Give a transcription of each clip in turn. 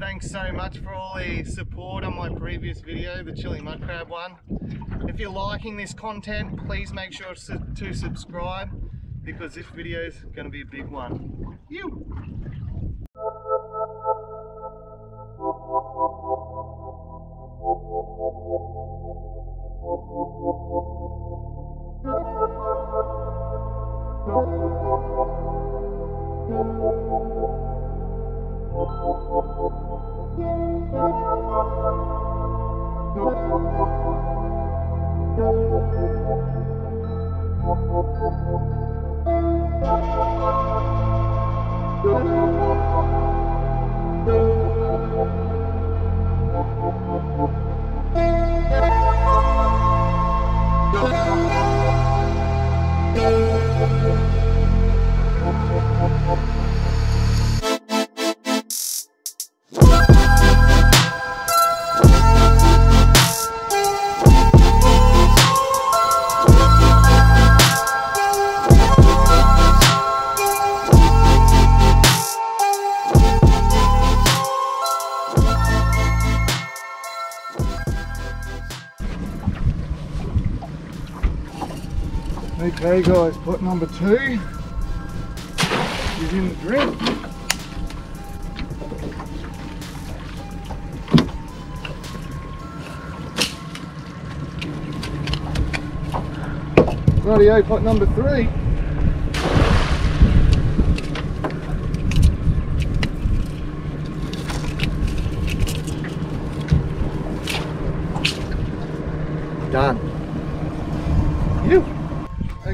Thanks so much for all the support on my previous video, the chili mud crab one. If you're liking this content, please make sure to subscribe, because this video is going to be a big one. Okay guys, pot number 2 is in the drink. Rightio, pot number 3. Done.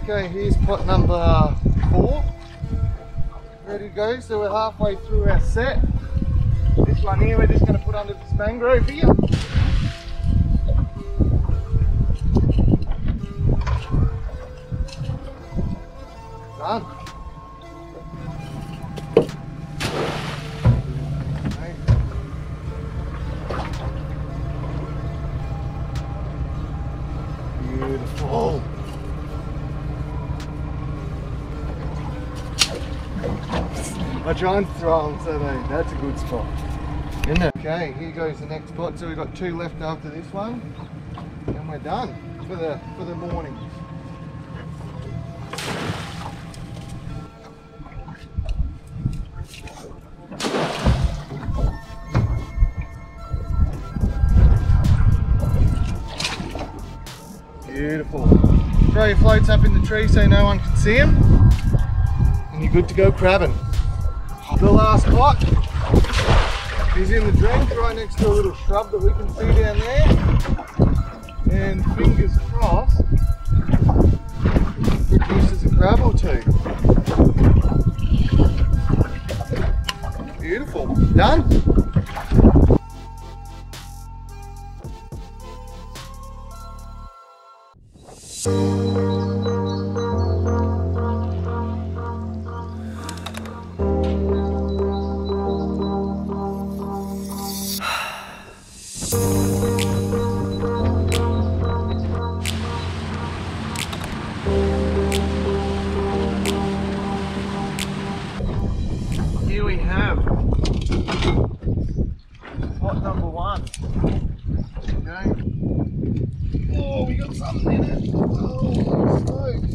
Okay, here's pot number 4. Ready to go, so we're halfway through our set. This one here we're just going to put under this mangrove here. Done. Okay. Beautiful. I try and throw them, so that's a good spot, isn't it? Okay, here goes the next pot. So we've got 2 left after this one, and we're done for the morning. Beautiful. Throw your floats up in the tree so no one can see them, and you're good to go crabbing. The last pot is in the drink right next to a little shrub that we can see down there, and fingers crossed produces a crab or 2. Beautiful. Done. Here we have pot number 1. Okay. Oh, we got something in it. Oh, smoke.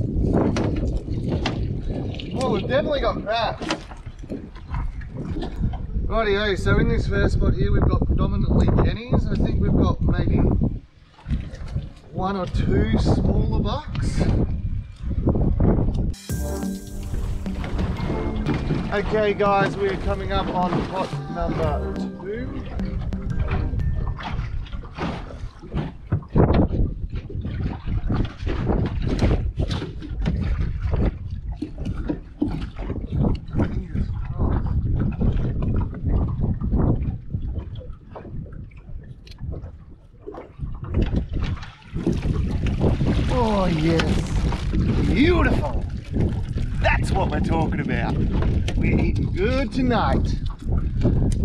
Oh, we've definitely got crabs. Rightio, so in this first spot here we've got predominantly jennies. I think we've got maybe 1 or 2 smaller bucks. Okay guys, we're coming up on pot number 2. Oh yes, beautiful. That's what we're talking about. We're eating good tonight.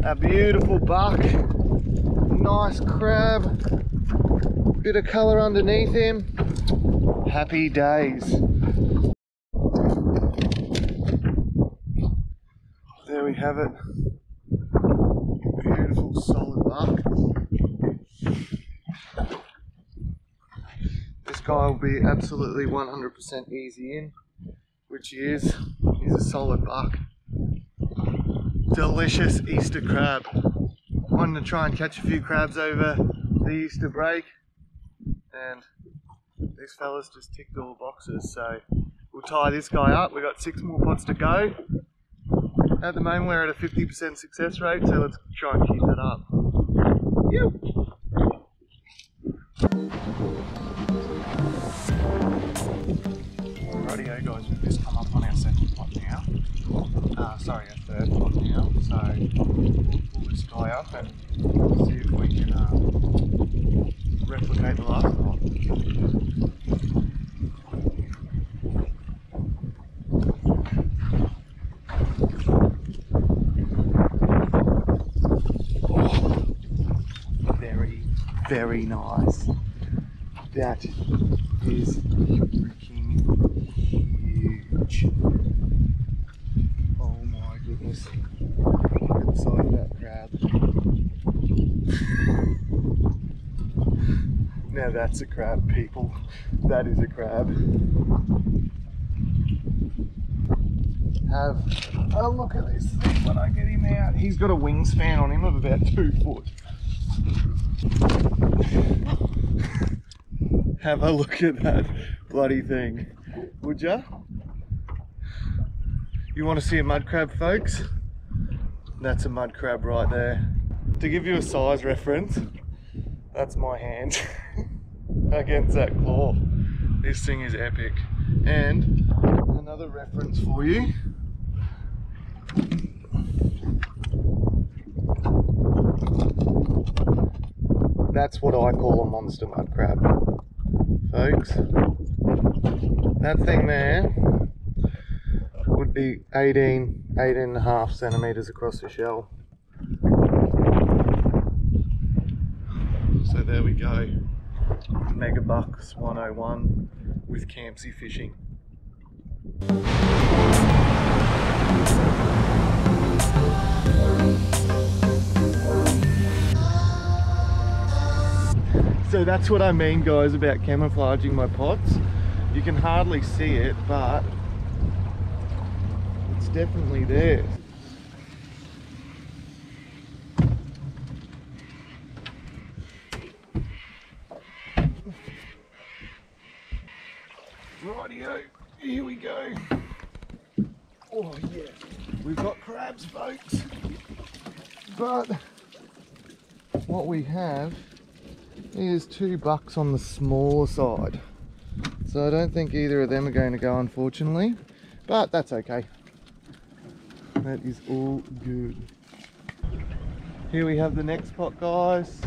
A beautiful buck, nice crab, bit of colour underneath him. Happy days. There we have it. Beautiful guy will be absolutely 100% easy in, which he is. He's a solid buck. Delicious Easter crab. Wanted to try and catch a few crabs over the Easter break, and these fellas just ticked all the boxes, so we'll tie this guy up. We've got 6 more pots to go. At the moment we're at a 50% success rate, so let's try and keep that up. Yep. Rightio guys, we've just come up on our second pot now. Sorry, our third pot now. So we'll pull this guy up and see if we can replicate the last pot. Very, very nice. That is freaking huge. Oh my goodness. Look at the size of that crab. Now that's a crab, people. That is a crab. Have a look at this thing when I get him out. He's got a wingspan on him of about 2 foot. Have a look at that bloody thing, would ya? You want to see a mud crab, folks? That's a mud crab right there. To give you a size reference, that's my hand against that claw. This thing is epic. And another reference for you. That's what I call a monster mud crab, folks. That thing there would be 18.5 centimeters across the shell. So there we go. Mega Bucks 101 with Campsie fishing. So that's what I mean, guys, about camouflaging my pots. You can hardly see it, but it's definitely there. Rightio, here we go. Oh yeah, we've got crabs, folks. But what we have is 2 bucks on the smaller side. So I don't think either of them are going to go, unfortunately. But that's okay. That is all good. Here we have the next pot, guys.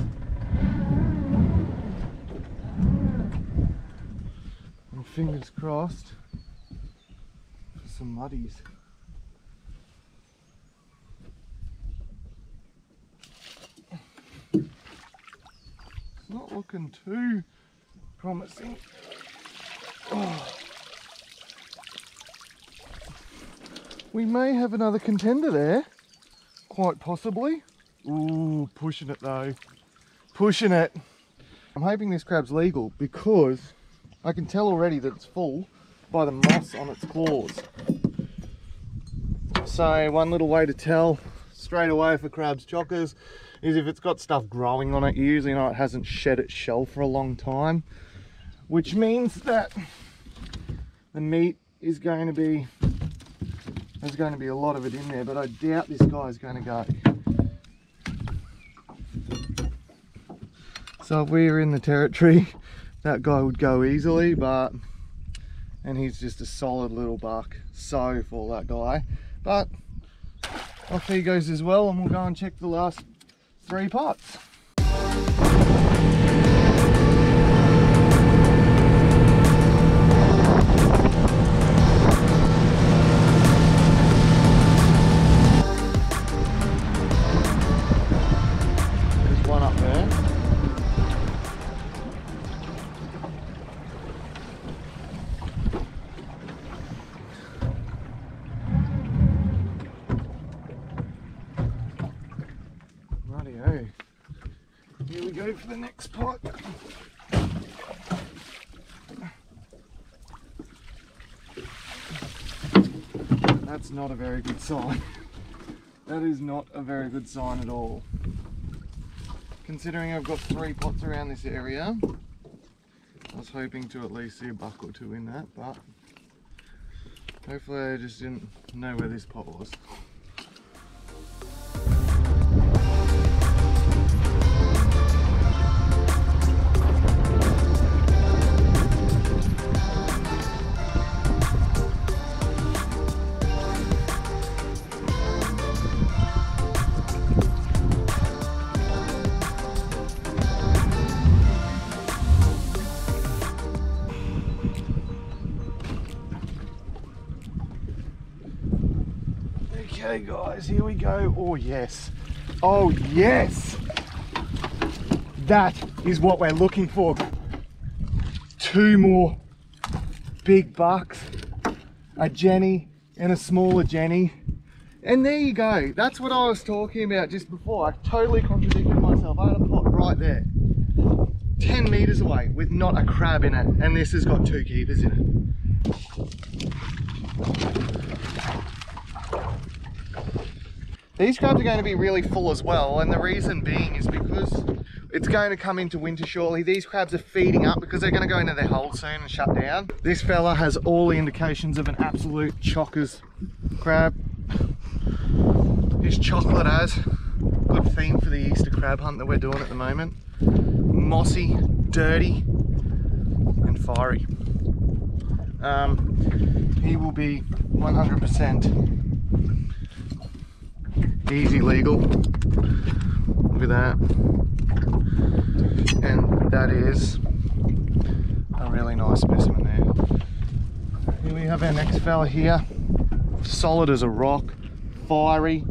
And fingers crossed for some muddies. It's not looking too promising. Oh. We may have another contender there, quite possibly. Ooh, pushing it though, pushing it. I'm hoping this crab's legal because I can tell already that it's full by the moss on its claws. So one little way to tell straight away for crab's chockers is if it's got stuff growing on it. You usually know it hasn't shed its shell for a long time, which means that the meat is going to be, there's going to be a lot of it in there, but I doubt this guy is going to go. So if we were in the territory, that guy would go easily, and he's just a solid little buck. So full, that guy. But off he goes as well, and we'll go and check the last 3 pots. There's one up there. Here we go for the next pot. That's not a very good sign. That is not a very good sign at all. Considering I've got 3 pots around this area, I was hoping to at least see a buck or 2 in that, but hopefully I just didn't know where this pot was. Okay guys, here we go. Oh yes, oh yes, that is what we're looking for. 2 more big bucks, a Jenny and a smaller Jenny, and there you go. That's what I was talking about just before. I totally contradicted myself. I had a pot right there 10 meters away with not a crab in it, and this has got 2 keepers in it. These crabs are going to be really full as well, and the reason being is because it's going to come into winter shortly. These crabs are feeding up because they're going to go into their hole soon and shut down. This fella has all the indications of an absolute chockers crab. His chocolate has good theme for the Easter crab hunt that we're doing at the moment. Mossy, dirty, and fiery. He will be 100% easy legal. Look at that. And that is a really nice specimen there. Here we have our next fella here. Solid as a rock, fiery.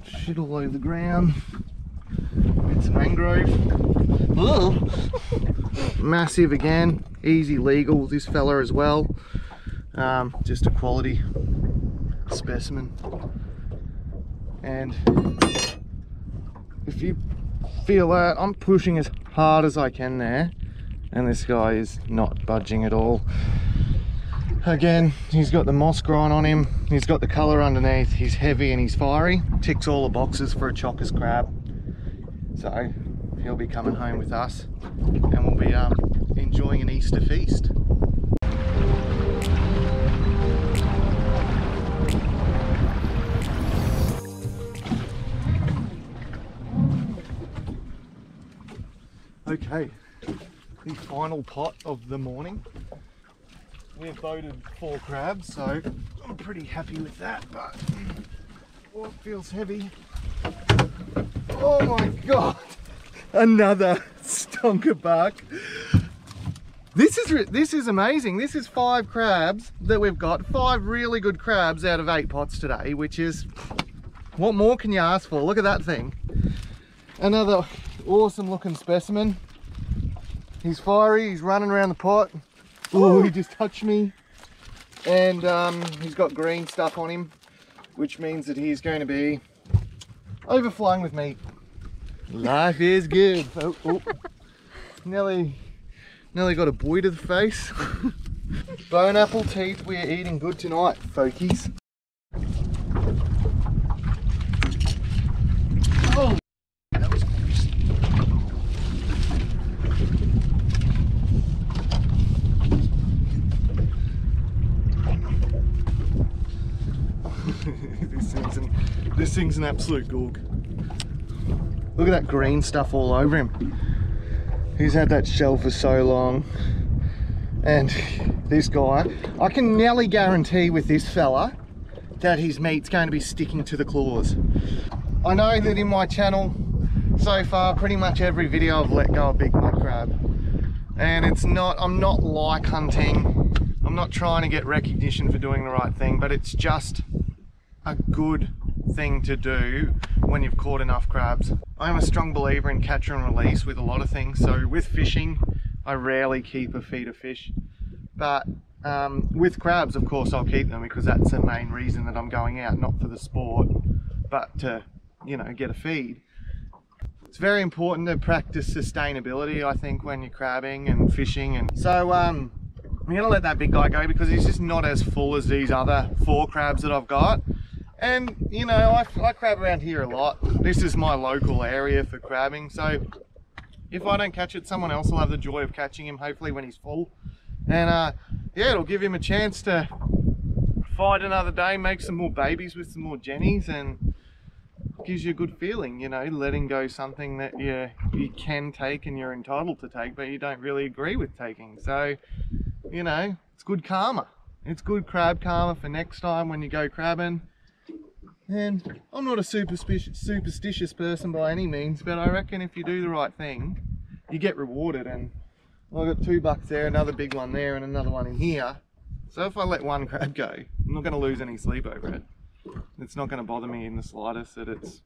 Shit all over the ground. Bits of mangrove. Ugh. Massive again, easy legal, this fella as well. Just a quality specimen. And if you feel that, I'm pushing as hard as I can there, and this guy is not budging at all. Again, he's got the moss grind on him, he's got the colour underneath, he's heavy and he's fiery, ticks all the boxes for a chockers crab. So he'll be coming home with us, and we'll be enjoying an Easter feast. Okay, the final pot of the morning. We've voted 4 crabs, so I'm pretty happy with that, but oh, it feels heavy. Oh my god, another stonker buck. This is amazing. This is 5 crabs that we've got, 5 really good crabs out of 8 pots today, which is, what more can you ask for? Look at that thing. Another awesome looking specimen. He's fiery, he's running around the pot. Oh, he just touched me. And he's got green stuff on him, which means that he's going to be overflowing with meat. Life is good. Oh, oh. Nearly got a boy to the face. Bone apple teeth, we are eating good tonight, folkies. Oh, that was close. This thing's an absolute gorg. Look at that green stuff all over him. He's had that shell for so long. And this guy, I can nearly guarantee with this fella that his meat's going to be sticking to the claws. I know that in my channel so far, pretty much every video I've let go a big mud crab. And I'm not like hunting. I'm not trying to get recognition for doing the right thing, but it's just a good thing to do when you've caught enough crabs. I'm a strong believer in catch and release with a lot of things. So with fishing, I rarely keep a feeder fish, but with crabs, of course, I'll keep them because that's the main reason that I'm going out, not for the sport, but to, you know, get a feed. It's very important to practice sustainability, I think, when you're crabbing and fishing. And so I'm gonna let that big guy go because he's just not as full as these other 4 crabs that I've got. And you know, I crab around here a lot. This is my local area for crabbing, so if I don't catch it, someone else will have the joy of catching him, hopefully when he's full. And yeah, it'll give him a chance to fight another day, make some more babies with some more jennies, and gives you a good feeling, you know, letting go something that you can take and you're entitled to take, but you don't really agree with taking. So, you know, it's good karma. It's good crab karma for next time when you go crabbing. And I'm not a superstitious person by any means, but I reckon if you do the right thing, you get rewarded. And I've got 2 bucks there, another big one there, and another one in here. So if I let one crab go, I'm not going to lose any sleep over it. It's not going to bother me in the slightest that it's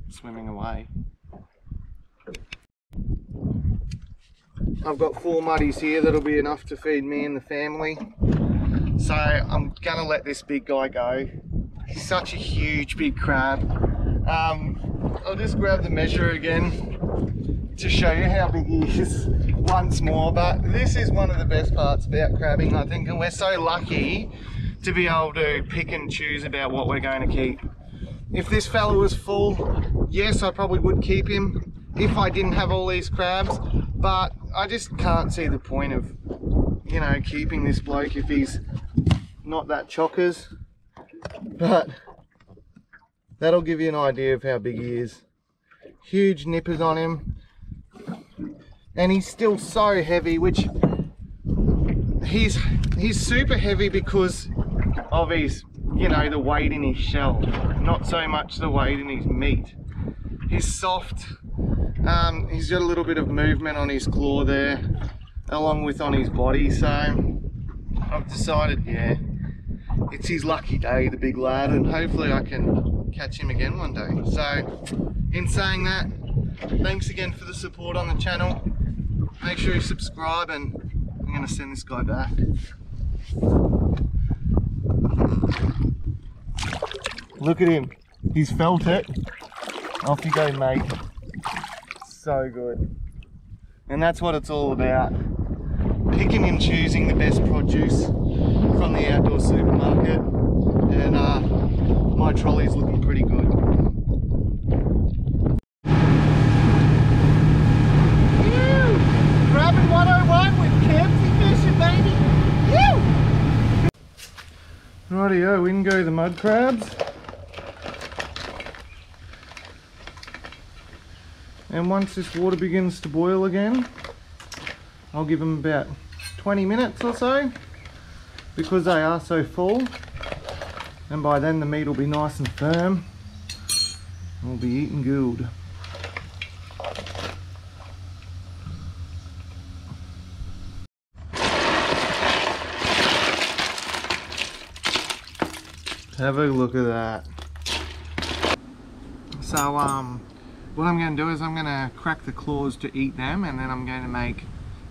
swimming away. I've got 4 muddies here that'll be enough to feed me and the family. So I'm going to let this big guy go. He's such a huge big crab. I'll just grab the measure again to show you how big he is once more. But this is one of the best parts about crabbing, I think, and we're so lucky to be able to pick and choose about what we're going to keep. If this fella was full, yes, I probably would keep him if I didn't have all these crabs, but I just can't see the point of, you know, keeping this bloke if he's not that chockers. But that'll give you an idea of how big he is. Huge nippers on him, and he's still so heavy, which he's super heavy because of his, you know, the weight in his shell, not so much the weight in his meat. He's soft. He's got a little bit of movement on his claw there, along with on his body. So I've decided, yeah, it's his lucky day, the big lad, and hopefully I can catch him again one day. So in saying that, thanks again for the support on the channel. Make sure you subscribe, and I'm going to send this guy back. Look at him, he's felt it. Off you go, mate. So good. And that's what it's all about. Picking and choosing the best produce from the outdoor supermarket, and my trolley's looking pretty good. Crabbing 101 with Campsy fishing, baby! Rightio, in go the mud crabs. And once this water begins to boil again, I'll give them about 20 minutes or so, because they are so full, and by then the meat will be nice and firm and we'll be eating good. Have a look at that. So what I'm going to do is I'm going to crack the claws to eat them, and then I'm going to make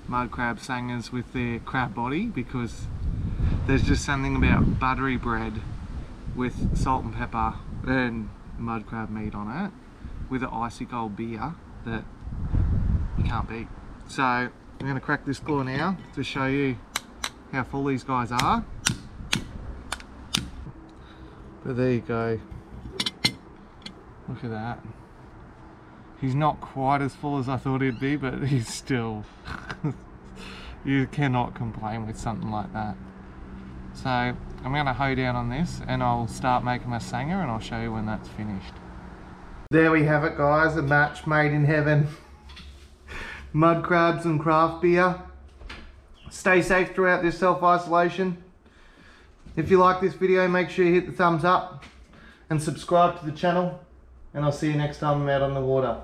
mud crab sangers with their crab body, because there's just something about buttery bread with salt and pepper and mud crab meat on it with an icy cold beer that you can't beat. So I'm going to crack this claw now to show you how full these guys are. But there you go. Look at that. He's not quite as full as I thought he'd be, but he's still... you cannot complain with something like that. So I'm going to hoe down on this, and I'll start making my sanger, and I'll show you when that's finished. There we have it, guys, a match made in heaven. Mud crabs and craft beer. Stay safe throughout this self-isolation. If you like this video, make sure you hit the thumbs up and subscribe to the channel, and I'll see you next time I'm out on the water.